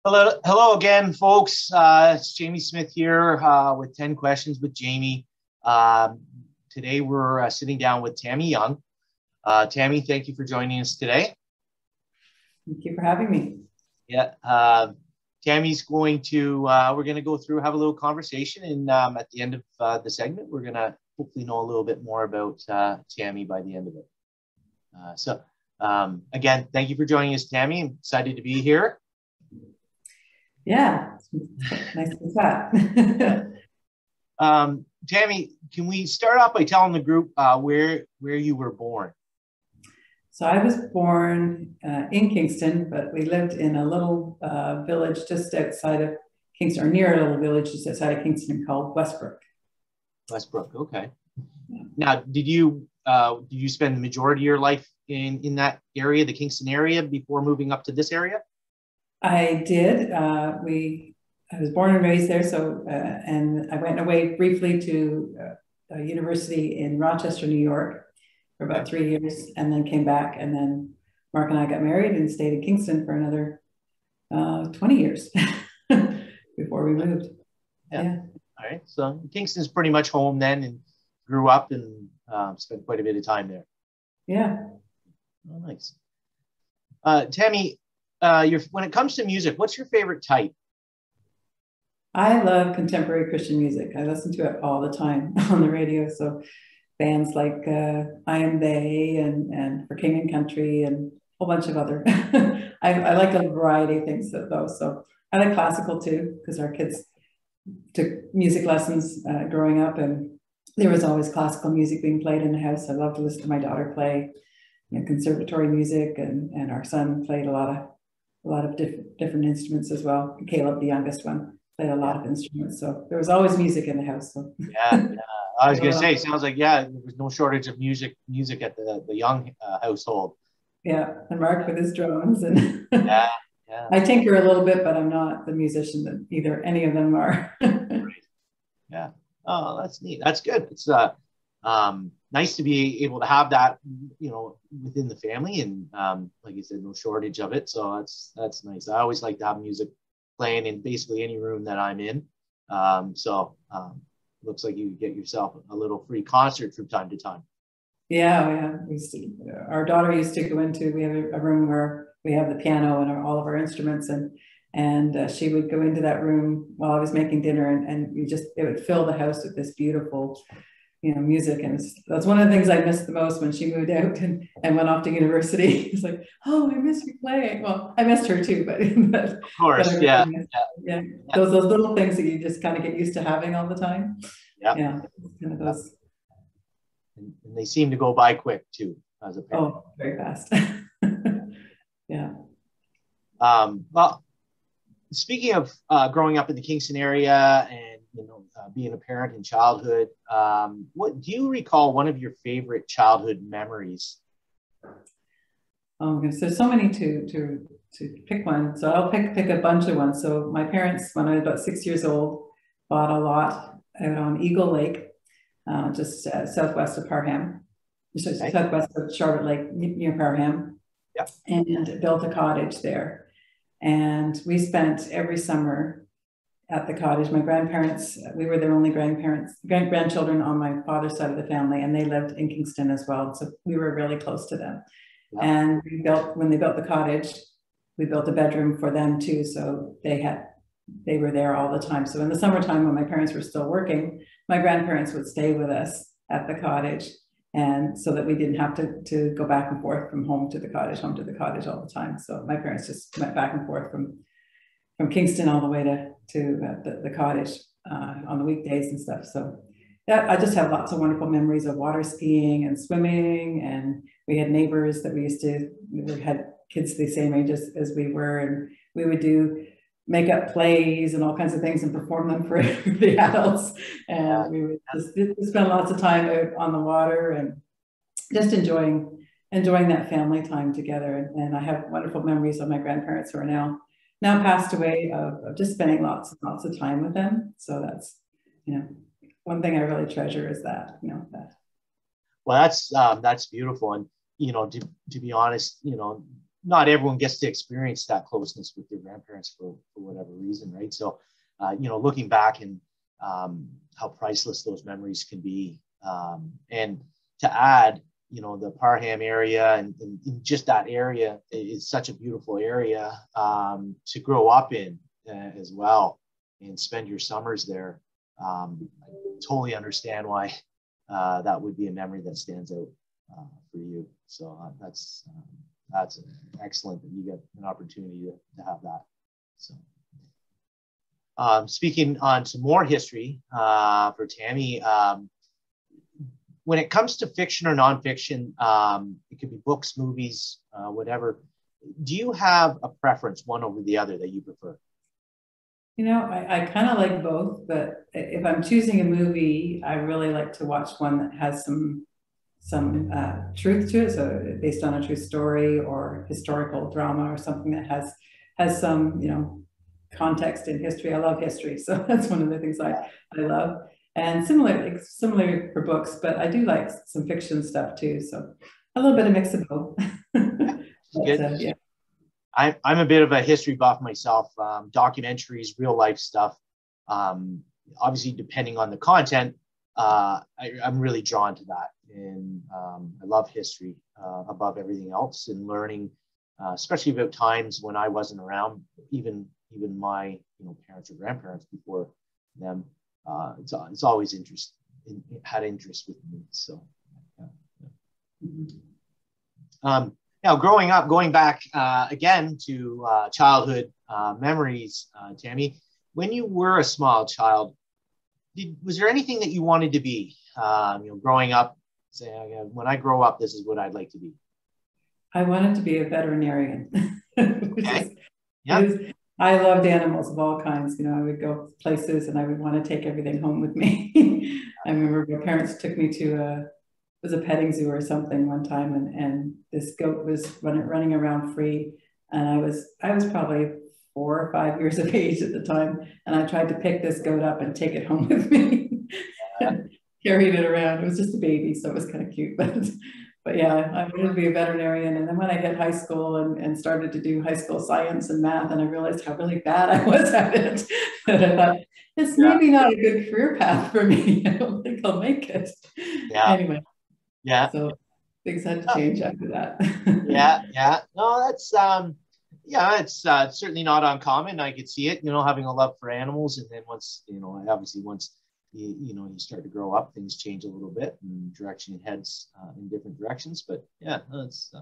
Hello again, folks. It's Jamie Smith here with 10 questions with Jamie. Today we're sitting down with Tammy Young. Tammy, thank you for joining us today. Thank you for having me. Yeah, Tammy's going to, we're going to go through, have a little conversation, and at the end of the segment, we're going to hopefully know a little bit more about Tammy by the end of it. Again, thank you for joining us, Tammy. I'm excited to be here. Yeah, nice to chat. Tammy, can we start off by telling the group where you were born? So I was born in Kingston, but we lived in a little village just outside of Kingston, or near a little village just outside of Kingston called Westbrook. Westbrook, okay. Yeah. Now, did you spend the majority of your life in that area, the Kingston area, before moving up to this area? I did. I was born and raised there, so and I went away briefly to a university in Rochester, New York, for about 3 years, and then came back. And then Mark and I got married and stayed in Kingston for another 20 years before we moved. Yeah. All right. So Kingston's pretty much home then, and grew up and spent quite a bit of time there. Yeah. Oh, nice. Tammy, when it comes to music, what's your favorite type? I love contemporary Christian music. I listen to it all the time on the radio. So bands like I Am They and For King and Country and a whole bunch of other. I like a variety of things though. So I like classical too, because our kids took music lessons growing up, and there was always classical music being played in the house. I love to listen to my daughter play conservatory music, and our son played a lot of different instruments as well. Caleb, the youngest one, played a lot of instruments. So there was always music in the house. So yeah. I was going to say, sounds like, there was no shortage of music at the Young household. Yeah, and Mark with his drums. And yeah. I tinker a little bit, but I'm not the musician that either any of them are. Right. Yeah. Oh, that's neat. That's good. It's nice to be able to have that, within the family, and like you said, no shortage of it. So that's nice. I always like to have music playing in basically any room that I'm in. Looks like you get yourself a little free concert from time to time. Yeah. Our daughter used to go into, we have a room where we have the piano and all of our instruments, and she would go into that room while I was making dinner, and it would fill the house with this beautiful, music. And that's one of the things I missed the most when she moved out and went off to university. It's like, oh, I miss you playing. Well, I missed her too, but of course, yeah. Those little things that you just kind of get used to having all the time. Yeah, kind of those. And they seem to go by quick too, as a parent. Oh, very fast. Yeah. Well, speaking of growing up in the Kingston area and being a parent in childhood, what do you recall one of your favorite childhood memories? Oh, there's so many to pick one. So I'll pick a bunch of ones. So my parents, when I was about 6 years old, bought a lot out on Eagle Lake, just southwest of Parham, southwest of Charlotte Lake, near Parham. Yeah. And built a cottage there. And we spent every summer at the cottage. My grandparents, we were their only grandchildren on my father's side of the family, and they lived in Kingston as well. So we were really close to them. Yeah. And when they built the cottage, we built a bedroom for them too. So they were there all the time. So in the summertime, when my parents were still working, my grandparents would stay with us at the cottage, and so that we didn't have to go back and forth from home to the cottage all the time. So my parents just went back and forth from Kingston all the way to the cottage on the weekdays and stuff. So yeah, I just have lots of wonderful memories of water skiing and swimming, and we had neighbors that we had kids the same age as we were, and we would do make up plays and all kinds of things and perform them for the adults. And we would just spend lots of time out on the water and just enjoying that family time together. And I have wonderful memories of my grandparents who are now passed away, of just spending lots and lots of time with them. So that's, one thing I really treasure is that, Well, that's beautiful. And, to be honest, not everyone gets to experience that closeness with their grandparents for whatever reason, right? So, looking back and how priceless those memories can be. And to add, the Parham area and just that area is such a beautiful area to grow up in as well and spend your summers there. I totally understand why that would be a memory that stands out for you. So that's excellent that you get an opportunity to have that. So. Speaking on some more history for Tammy, when it comes to fiction or nonfiction, it could be books, movies, whatever. Do you have a preference, one over the other, that you prefer? I kind of like both, but if I'm choosing a movie, I really like to watch one that has some truth to it, so based on a true story or historical drama or something that has some context in history. I love history, so that's one of the things I love. And similar for books, but I do like some fiction stuff too. So a little bit of mix of both. But, yeah. I'm a bit of a history buff myself. Documentaries, real life stuff. Obviously, depending on the content, I'm really drawn to that, and I love history above everything else, and learning, especially about times when I wasn't around, even my parents or grandparents before them. It's always had interest with me. So now growing up, going back again to childhood memories, Tammy, when you were a small child, was there anything that you wanted to be? Growing up, saying, when I grow up, this is what I'd like to be. I wanted to be a veterinarian. Okay. Yeah. I loved animals of all kinds. I would go places and I would want to take everything home with me. I remember my parents took me to a petting zoo or something one time, and this goat was running around free, and I was probably 4 or 5 years of age at the time, and I tried to pick this goat up and take it home with me. Carried it around. It was just a baby, so it was kind of cute, but yeah, I wanted to be a veterinarian. And then when I hit high school and started to do high school science and math, and I realized how really bad I was at it, that I thought, it's maybe not a good career path for me. I don't think I'll make it. Yeah. Anyway. Yeah. So things had to change after that. Yeah. No, that's it's certainly not uncommon. I could see it, having a love for animals, and then once you start to grow up, things change a little bit, and direction heads in different directions. But yeah, that's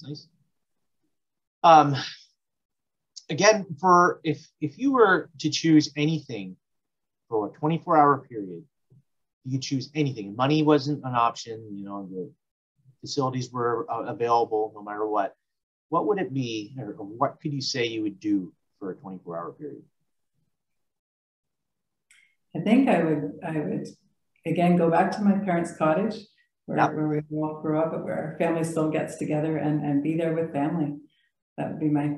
nice. Again, for if you were to choose anything for a 24-hour period, you could choose anything. Money wasn't an option. The facilities were available no matter what. What would it be, or what could you say you would do for a 24-hour period? I think I would again go back to my parents' cottage where we all grew up, but where our family still gets together and be there with family. That would be my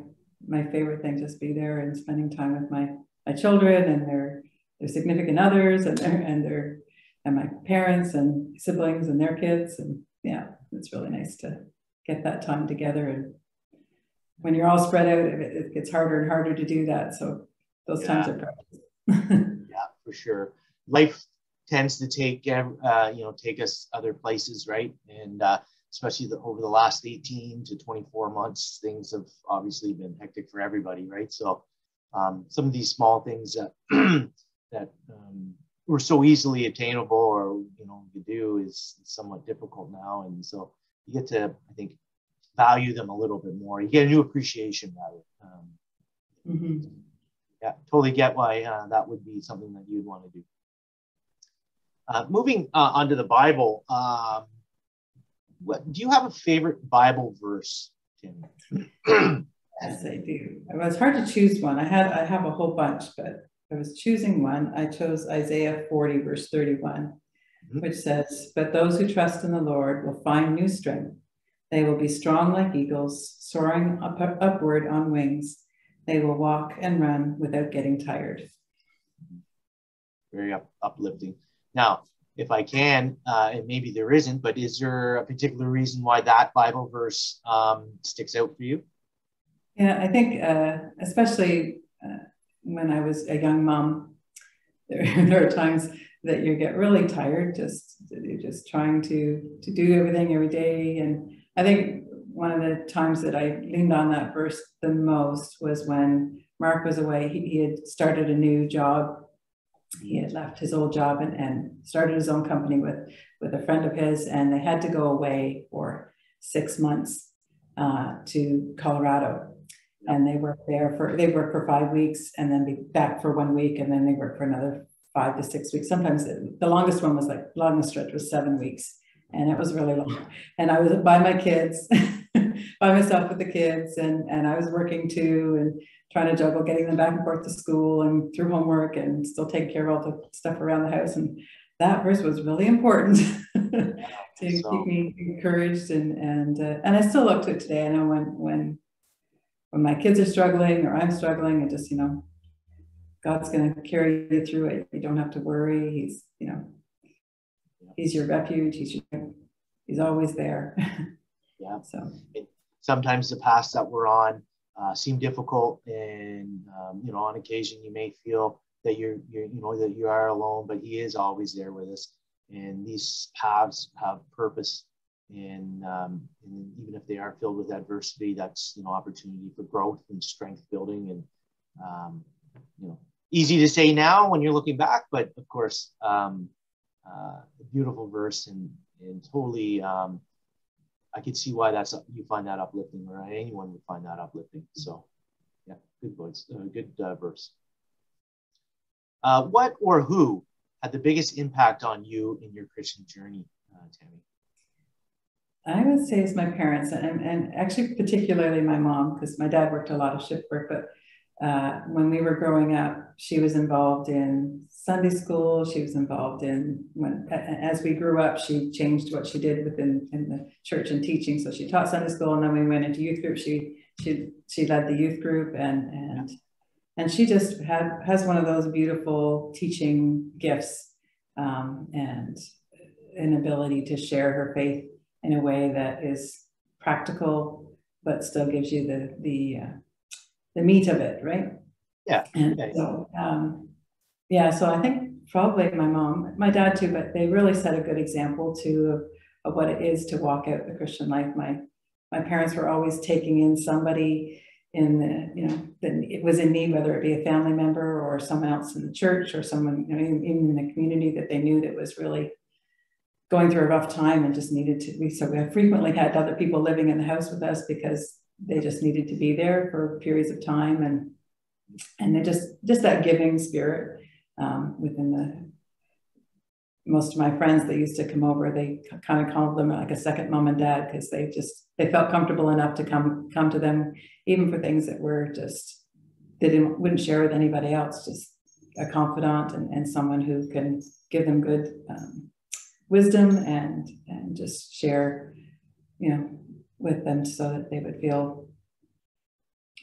favorite thing, just be there and spending time with my children and their significant others and my parents and siblings and their kids. And yeah, it's really nice to get that time together. And when you're all spread out, it gets harder and harder to do that. So those times are precious. Yeah, for sure. Life tends to take us other places, right? And especially over the last 18 to 24 months, things have obviously been hectic for everybody, right? So some of these small things that were so easily attainable, or you do, is somewhat difficult now, and so you get to, I think, value them a little bit more. You get a new appreciation rather. Yeah, totally get why that would be something that you'd want to do. Moving onto the Bible, do you have a favorite Bible verse, Tim? Yes, I do. It was hard to choose one. I have a whole bunch, but I was choosing one. I chose Isaiah 40, verse 31, which says, "But those who trust in the Lord will find new strength. They will be strong like eagles, soaring upward on wings. They will walk and run without getting tired." Very uplifting. Now, if I can, and maybe there isn't, but is there a particular reason why that Bible verse sticks out for you? Yeah, I think especially when I was a young mom, there are times that you get really tired, you're just trying to do everything every day. And I think one of the times that I leaned on that verse the most was when Mark was away. He had started a new job. He had left his old job and started his own company with a friend of his, and they had to go away for 6 months to Colorado. And they worked for 5 weeks and then be back for 1 week, and then they worked for another 5 to 6 weeks. Sometimes the longest one was longest stretch was 7 weeks, and it was really long. And I was by my kids, by myself with the kids, and I was working too, and trying to juggle getting them back and forth to school and through homework and still taking care of all the stuff around the house. And that verse was really important to keep me encouraged, and I still look to it today. I know when my kids are struggling or I'm struggling, and just, God's going to carry you through it. You don't have to worry. He's your refuge. He's always there. Yeah. So sometimes the paths that we're on seem difficult, and on occasion you may feel that that you are alone, but He is always there with us. And these paths have purpose, and even if they are filled with adversity, that's opportunity for growth and strength building. And easy to say now when you're looking back, but of course, a beautiful verse, and totally, I could see why you find that uplifting, or anyone would find that uplifting. So, yeah, good words, good verse. What or who had the biggest impact on you in your Christian journey, Tammy? I would say it's my parents, and actually particularly my mom, because my dad worked a lot of shift work, but when we were growing up, she was involved in Sunday school. She was involved as we grew up, she changed what she did in the church and teaching. So she taught Sunday school, and then we went into youth group. She led the youth group, and she just has one of those beautiful teaching gifts, and an ability to share her faith in a way that is practical, but still gives you the meat of it, right? Yeah. And so, so I think probably my mom, my dad too, but they really set a good example too of what it is to walk out the Christian life. My parents were always taking in somebody that it was in need, whether it be a family member or someone else in the church, or someone in the community that they knew that was really going through a rough time and just needed to. So we have frequently had other people living in the house with us because they just needed to be there for periods of time, and they just that giving spirit within most of my friends that used to come over, they kind of called them like a second mom and dad, because they felt comfortable enough to come to them, even for things that were just, wouldn't share with anybody else, just a confidant and someone who can give them good wisdom and just share, with them, so that they would feel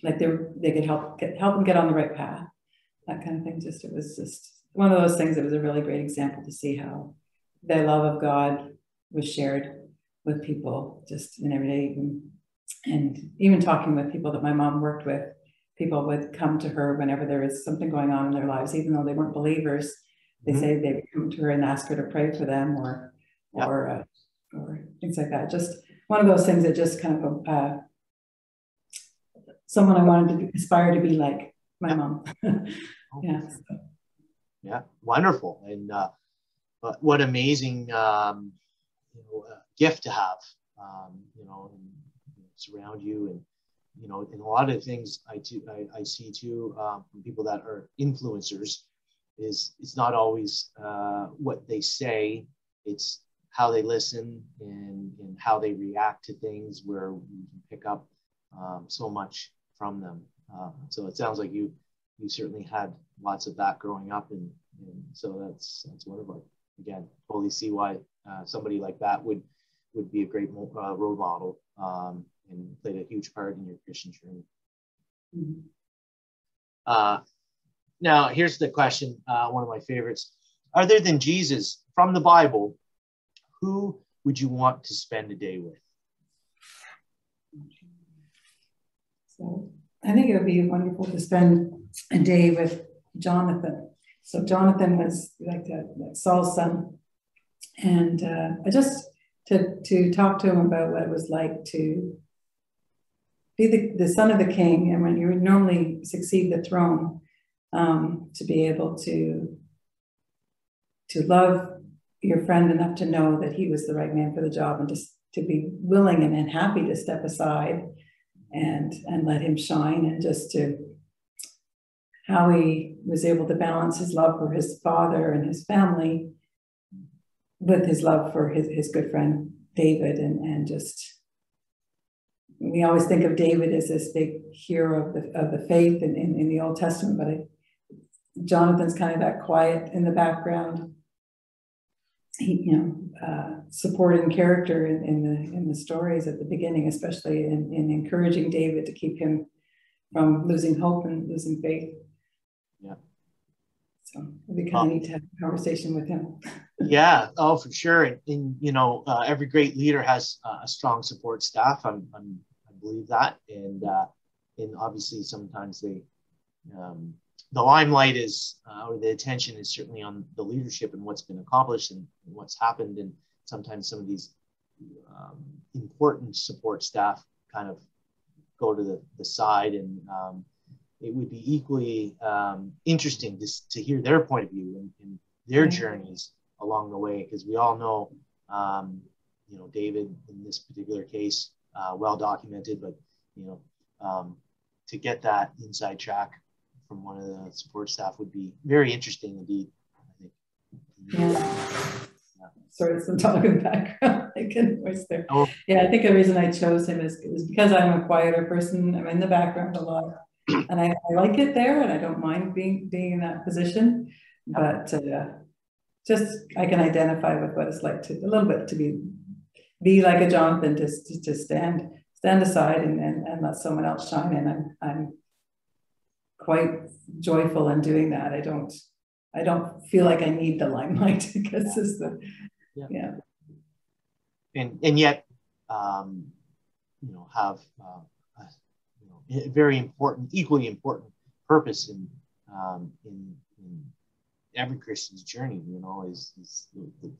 like they could help them get on the right path, that kind of thing. It was just one of those things. It was a really great example to see how their love of God was shared with people just in every day. And even talking with people that my mom worked with, people would come to her whenever there was something going on in their lives, even though they weren't believers. They say they would come to her and ask her to pray for them, or things like that. Just one of those things that just kind of someone I wanted to aspire to be like my mom. Yeah, wonderful. And what amazing gift to have, and surround you. And in a lot of things I see too from people that are influencers, is it's not always what they say, it's how they listen and how they react to things, where we can pick up so much from them. So it sounds like you certainly had lots of that growing up, and so that's wonderful. Again, totally see why somebody like that would be a great role model, and played a huge part in your Christian journey. Mm-hmm. Now, here's the question, one of my favorites. Other than Jesus, from the Bible, who would you want to spend a day with? So I think it would be wonderful to spend a day with Jonathan. So Jonathan was like Saul's son. And I just to talk to him about what it was like to be the son of the king, and when you would normally succeed the throne, to be able to love your friend enough to know that he was the right man for the job, and just to be willing and happy to step aside and let him shine, and just to how he was able to balance his love for his father and his family with his love for his good friend David, and just, we always think of David as this big hero of the faith in the Old Testament, but Jonathan's kind of that quiet in the background, supporting character in the stories at the beginning, especially in encouraging David to keep him from losing hope and losing faith. Yeah. So it'd be kind of neat to have a conversation with him. Yeah, oh, for sure. And every great leader has a strong support staff. I believe that, and obviously sometimes the limelight is or the attention is certainly on the leadership and what's been accomplished and what's happened, and sometimes some of these important support staff kind of go to the side, and it would be equally interesting to hear their point of view and their journeys along the way, because we all know, David in this particular case, well documented, but to get that inside track from one of the support staff would be very interesting indeed, I think. Yeah. Sorry, some talking background. I can voice there. Oh. Yeah, I think the reason I chose him is because I'm a quieter person. I'm in the background a lot, and I like it there, and I don't mind being in that position. But just I can identify with what it's like a little bit to be like a Jonathan, to stand aside and let someone else shine. And I'm quite joyful in doing that. I don't feel like I need the limelight, because it's and yet have a very important, equally important purpose in every Christian's journey, is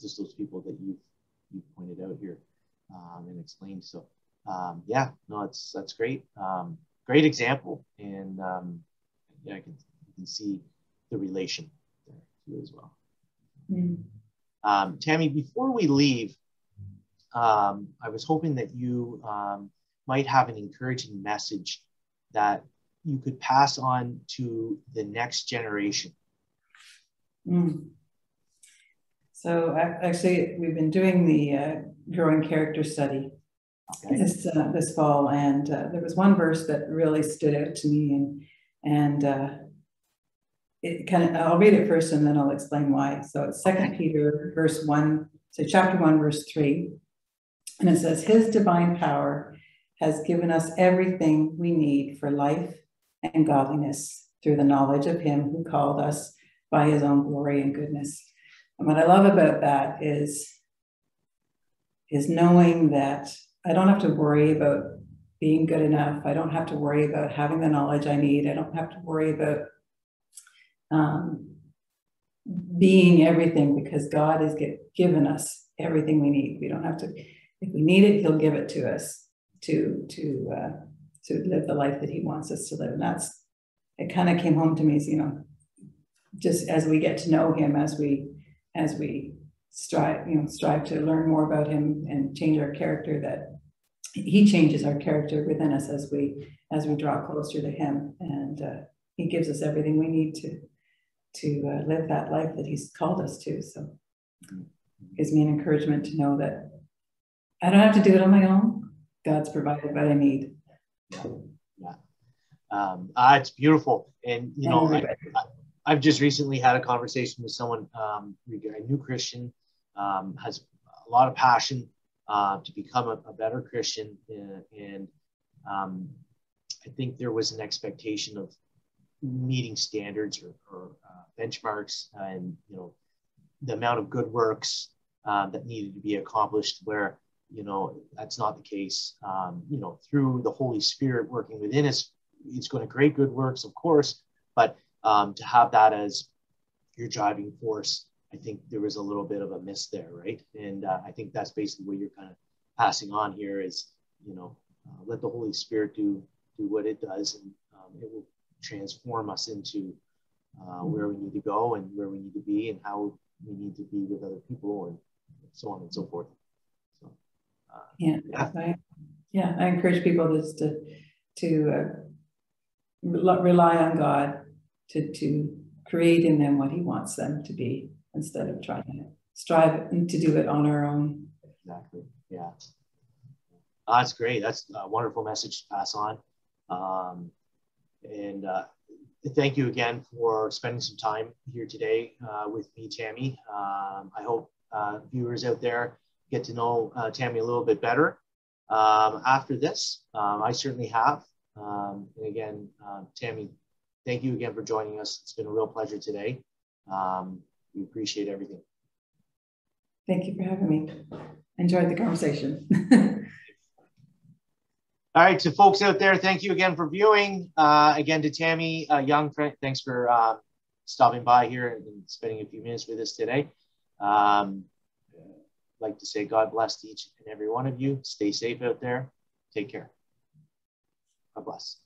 just those people that you've pointed out here and explained. So that's great. Great example, and I can see the relation there too as well. Tammy, before we leave, I was hoping that you might have an encouraging message that you could pass on to the next generation. So actually, we've been doing the growing character study this fall, and there was one verse that really stood out to me, and it kind of, I'll read it first and then I'll explain why. So it's 2 Peter verse 1, so chapter 1 verse 3, and it says, "His divine power has given us everything we need for life and godliness through the knowledge of him who called us by his own glory and goodness." And what I love about that is knowing that I don't have to worry about being good enough. I don't have to worry about having the knowledge I need. I don't have to worry about being everything, because God has given us everything we need. We don't have to, if we need it, he'll give it to us to live the life that he wants us to live. And it kind of came home to me as, just as we get to know him, as we strive to learn more about him and change our character, that he changes our character within us as we draw closer to him, and he gives us everything we need to live that life that he's called us to. So it gives me an encouragement to know that I don't have to do it on my own. God's provided what I need. It's beautiful. And I've just recently had a conversation with someone, a new Christian, has a lot of passion to become a better Christian, and I think there was an expectation of meeting standards or benchmarks, and the amount of good works that needed to be accomplished, where, you know, that's not the case. You know, through the Holy Spirit working within us, it's going to create good works, of course, but to have that as your driving force, I think there was a little bit of a miss there, right? And I think that's basically what you're kind of passing on here is, you know, let the Holy Spirit do what it does, and it will transform us into where we need to go and where we need to be and how we need to be with other people and so on and so forth. So, I encourage people just to rely on God to create in them what He wants them to be, instead of trying to strive to do it on our own. Exactly. Yeah. That's great. That's a wonderful message to pass on. And thank you again for spending some time here today with me, Tammy. I hope viewers out there get to know Tammy a little bit better after this. I certainly have. And again, Tammy, thank you again for joining us. It's been a real pleasure today. We appreciate everything. Thank you for having me. Enjoyed the conversation. All right, to folks out there, thank you again for viewing. Again, to Tammy Young, thanks for stopping by here and spending a few minutes with us today. I'd like to say God bless to each and every one of you. Stay safe out there. Take care. God bless.